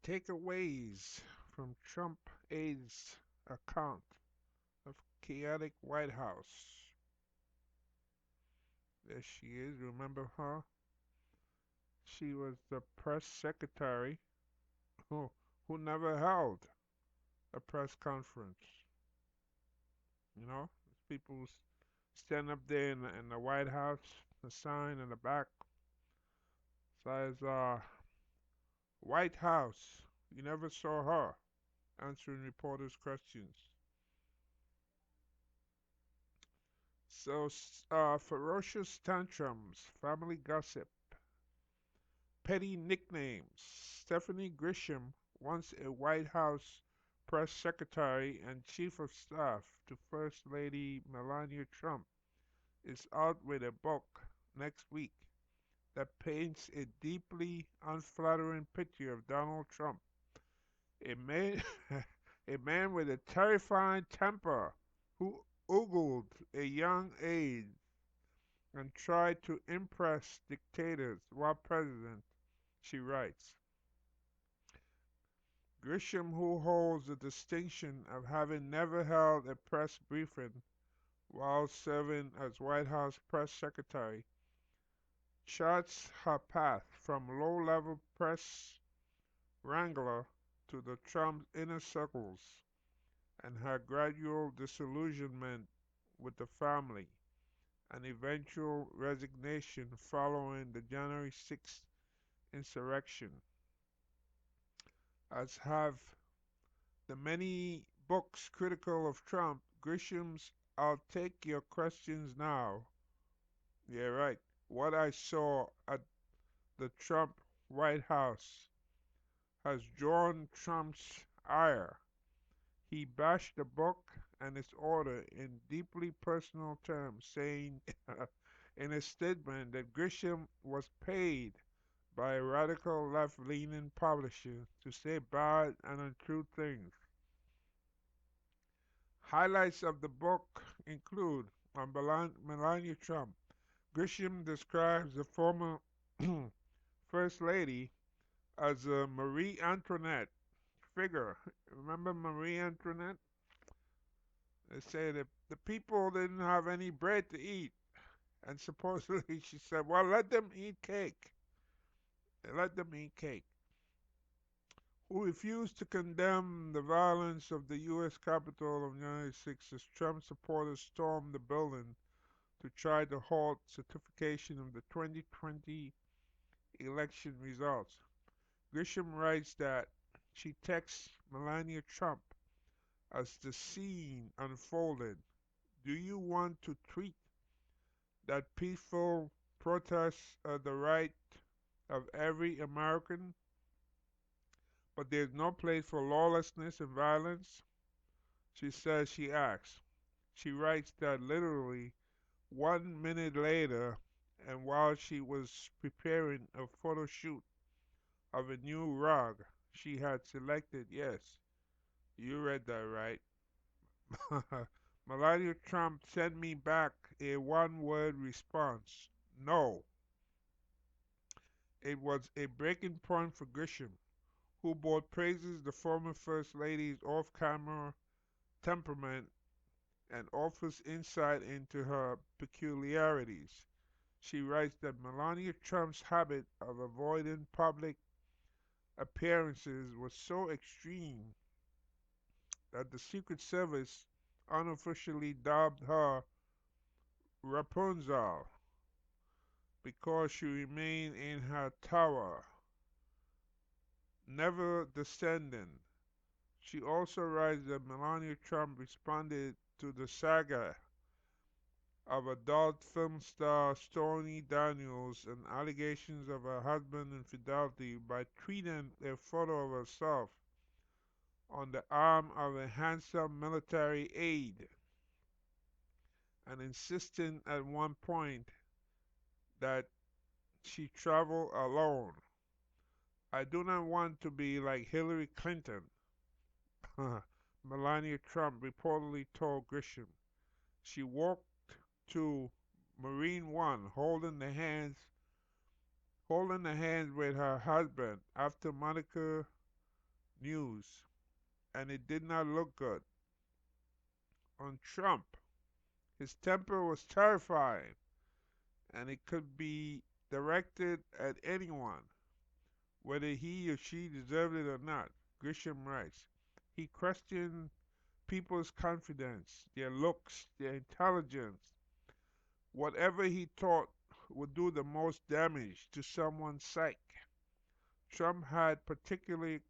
Takeaways from Trump aide's account of chaotic White House. There she is. Remember her? She was the press secretary who who never held a press conference. You know, people stand up there in the White House. The sign in the back says White House. You never saw her answering reporters' questions. So, ferocious tantrums, family gossip, petty nicknames. Stephanie Grisham, once a White House press secretary and chief of staff to First Lady Melania Trump, is out with a book next week that paints a deeply unflattering picture of Donald Trump, a man, a man with a terrifying temper who ogled a young aide and tried to impress dictators while president, she writes. Grisham, who holds the distinction of having never held a press briefing while serving as White House press secretary, charts her path from low-level press wrangler to the Trump inner circles and her gradual disillusionment with the family and eventual resignation following the January 6th insurrection, as have the many books critical of Trump. Grisham's I'll Take Your Questions Now. Yeah, right. What I saw at the Trump White House has drawn Trump's ire. He bashed the book and its author in deeply personal terms, saying in a statement that Grisham was paid by a radical left-leaning publisher to say bad and untrue things. Highlights of the book include on Melania Trump. Grisham describes the former First Lady as a Marie Antoinette figure. Remember Marie Antoinette? They say that the people didn't have any bread to eat. And supposedly she said, well, let them eat cake. Let them eat cake. Who refused to condemn the violence of the U.S. Capitol on January 6th as Trump supporters stormed the building to try to halt certification of the 2020 election results. Grisham writes that she texts Melania Trump as the scene unfolded. Do you want to treat that peaceful protest as the right of every American? But there's no place for lawlessness and violence? She says she asks. She writes that literally 1 minute later, and while she was preparing a photo shoot of a new rug she had selected, yes, you read that right. Melania Trump sent me back a one-word response. No. It was a breaking point for Grisham, who both praises the former First Lady's off-camera temperament and offers insight into her peculiarities. She writes that Melania Trump's habit of avoiding public appearances was so extreme that the Secret Service unofficially dubbed her Rapunzel because she remained in her tower, never descending. She also writes that Melania Trump responded to the saga of adult film star Stormy Daniels and allegations of her husband's infidelity by tweeting a photo of herself on the arm of a handsome military aide and insisting at one point that she traveled alone. I do not want to be like Hillary Clinton, Melania Trump reportedly told Grisham. She walked to Marine One holding the hands with her husband after Monica news, and it did not look good on Trump. His temper was terrifying, and it could be directed at anyone, whether he or she deserved it or not. Grisham writes. He questioned people's confidence, their looks, their intelligence, whatever he thought would do the most damage to someone's psyche. Trump had particular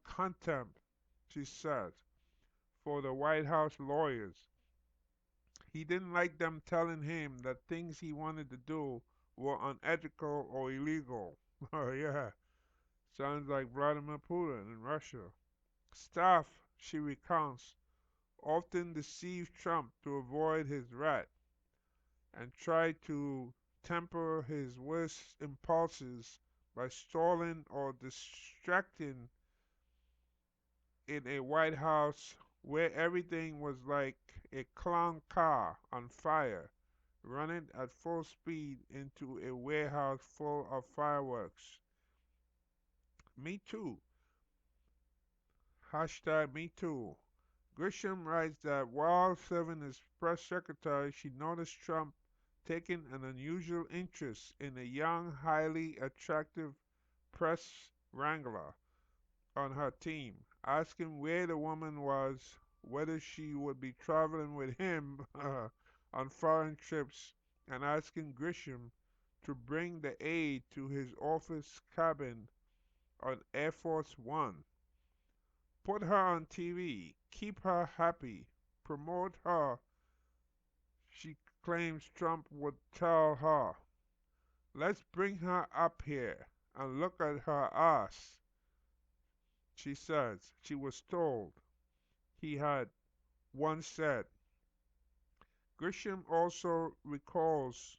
contempt, she says, for the White House lawyers. He didn't like them telling him that things he wanted to do were unethical or illegal. Oh, yeah, sounds like Vladimir Putin in Russia. Staff, she recounts, often deceived Trump to avoid his wrath and tried to temper his worst impulses by stalling or distracting in a White House where everything was like a clown car on fire, running at full speed into a warehouse full of fireworks. Me too. Hashtag me too. Grisham writes that while serving as press secretary, she noticed Trump taking an unusual interest in a young, highly attractive press wrangler on her team, asking where the woman was, whether she would be traveling with him on foreign trips, and asking Grisham to bring the aide to his office cabin on Air Force One. Put her on TV, keep her happy, promote her, she claims Trump would tell her. Let's bring her up here and look at her ass, she says. She was told, he had once said. Grisham also recalls,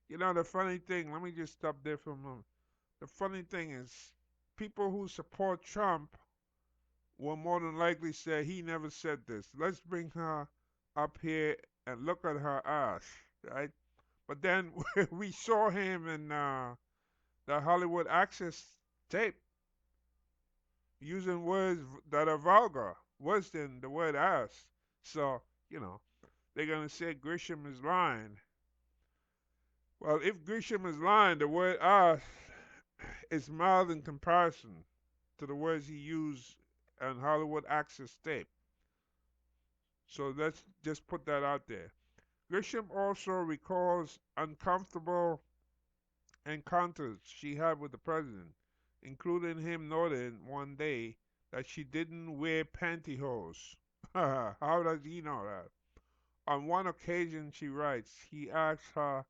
the funny thing, let me just stop there for a moment. The funny thing is, people who support Trump will more than likely say he never said this. Let's bring her up here and look at her ass, right? But then we saw him in the Hollywood Access tape using words that are vulgar, worse than the word ass. So, you know, they're going to say Grisham is lying. Well, if Grisham is lying, the word ass is mild in comparison to the words he used on Hollywood Access tape. So let's just put that out there. Grisham also recalls uncomfortable encounters she had with the president, including him noting one day that she didn't wear pantyhose. How does he know that? On one occasion, she writes, he asked her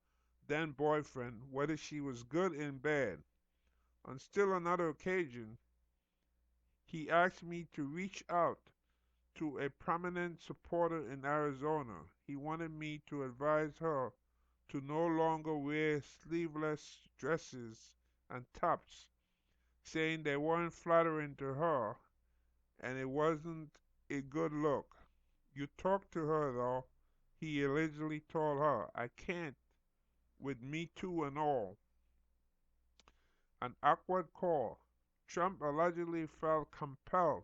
then boyfriend whether she was good in bed. On still another occasion, he asked me to reach out to a prominent supporter in Arizona. He wanted me to advise her to no longer wear sleeveless dresses and tops, saying they weren't flattering to her and it wasn't a good look. You talk to her though, he allegedly told her. I can't, with Me Too and all. An awkward call. Trump allegedly felt compelled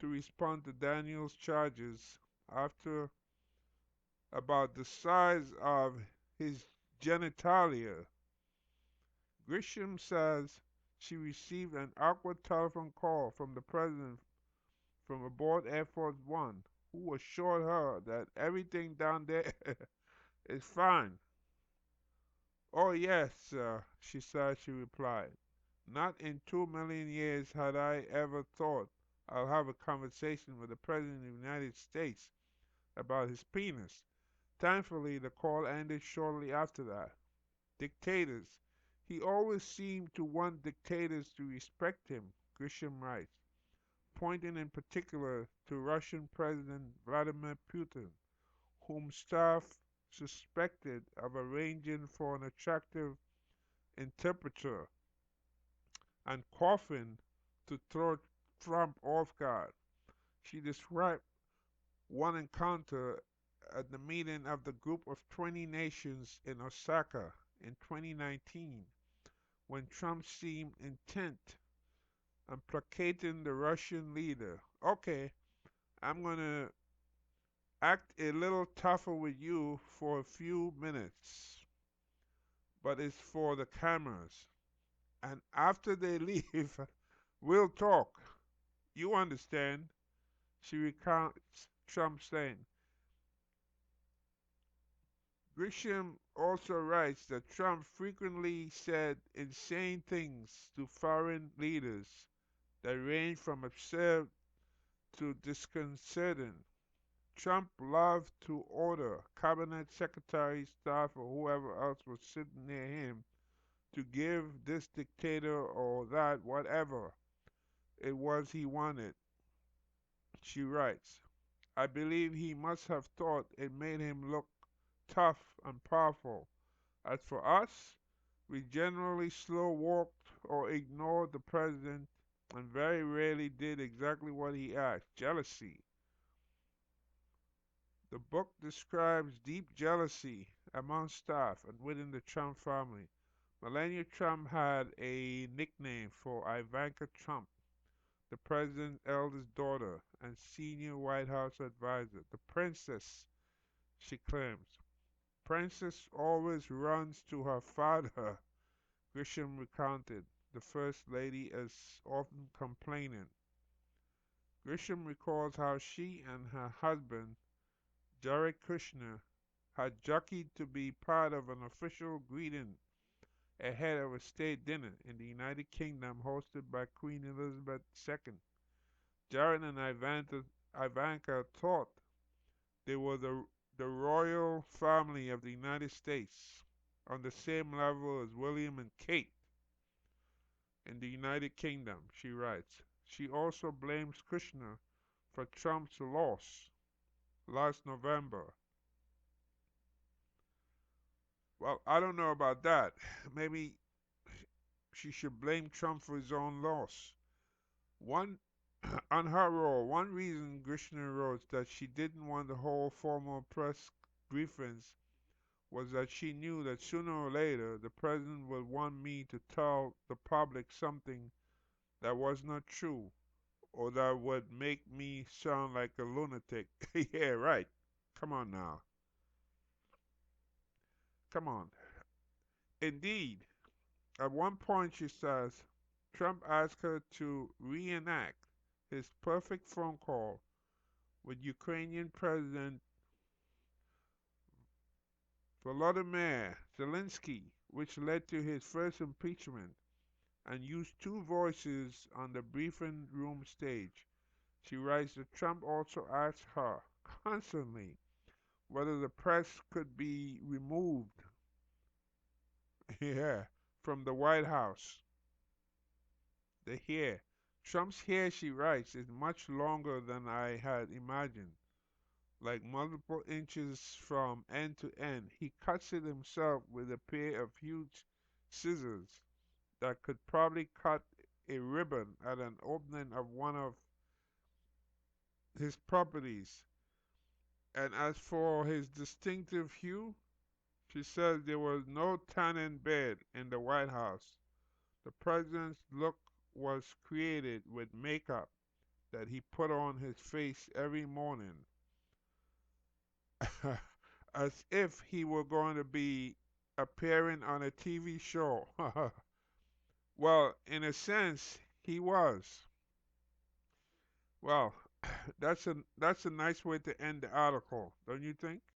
to respond to Daniels' charges after about the size of his genitalia. Grisham says she received an awkward telephone call from the president from aboard Air Force One, who assured her that everything down there is fine. Oh, yes, she said, she replied. Not in 2 million years had I ever thought I'll have a conversation with the President of the United States about his penis. Thankfully, the call ended shortly after that. Dictators. He always seemed to want dictators to respect him, Grisham writes, pointing in particular to Russian President Vladimir Putin, whom staff suspected of arranging for an attractive interpreter and coughing to throw Trump off guard. She described one encounter at the meeting of the Group of 20 Nations in Osaka in 2019 when Trump seemed intent and placating the Russian leader. Okay, I'm gonna act a little tougher with you for a few minutes, but it's for the cameras. And after they leave, we'll talk. You understand? She recounts Trump saying. Grisham also writes that Trump frequently said insane things to foreign leaders that range from absurd to disconcerting. Trump loved to order cabinet secretaries, staff, or whoever else was sitting near him to give this dictator or that whatever it was he wanted. She writes, I believe he must have thought it made him look tough and powerful. As for us, we generally slow walked or ignored the president and very rarely did exactly what he asked. Jealousy. The book describes deep jealousy among staff and within the Trump family. Melania Trump had a nickname for Ivanka Trump, the president's eldest daughter and senior White House advisor. The princess, she claims. Princess always runs to her father, Grisham recounted, the First Lady as often complaining. Grisham recalls how she and her husband, Jared Kushner, had jockeyed to be part of an official greeting ahead of a state dinner in the United Kingdom hosted by Queen Elizabeth II. Jared and Ivanka thought they were the royal family of the United States, on the same level as William and Kate in the United Kingdom, she writes. She also blames Kushner for Trump's loss last November. Well, I don't know about that. Maybe she should blame Trump for his own loss. One on her role, one reason Grisham wrote that she didn't want to hold formal press briefings was that she knew that sooner or later the president would want me to tell the public something that was not true or that would make me sound like a lunatic. Yeah, right. Come on now. Come on. Indeed, at one point she says Trump asked her to reenact his perfect phone call with Ukrainian President Volodymyr Zelensky, which led to his first impeachment, and used two voices on the briefing room stage. She writes that Trump also asked her constantly whether the press could be removed yeah, from the White House. The hair. Trump's hair, she writes, is much longer than I had imagined, like multiple inches from end to end. He cuts it himself with a pair of huge scissors that could probably cut a ribbon at an opening of one of his properties. And as for his distinctive hue, she says there was no tanning bed in the White House. The president's look was created with makeup that he put on his face every morning, as if he were going to be appearing on a TV show. Well, in a sense, he was. Well, that's a nice way to end the article, don't you think?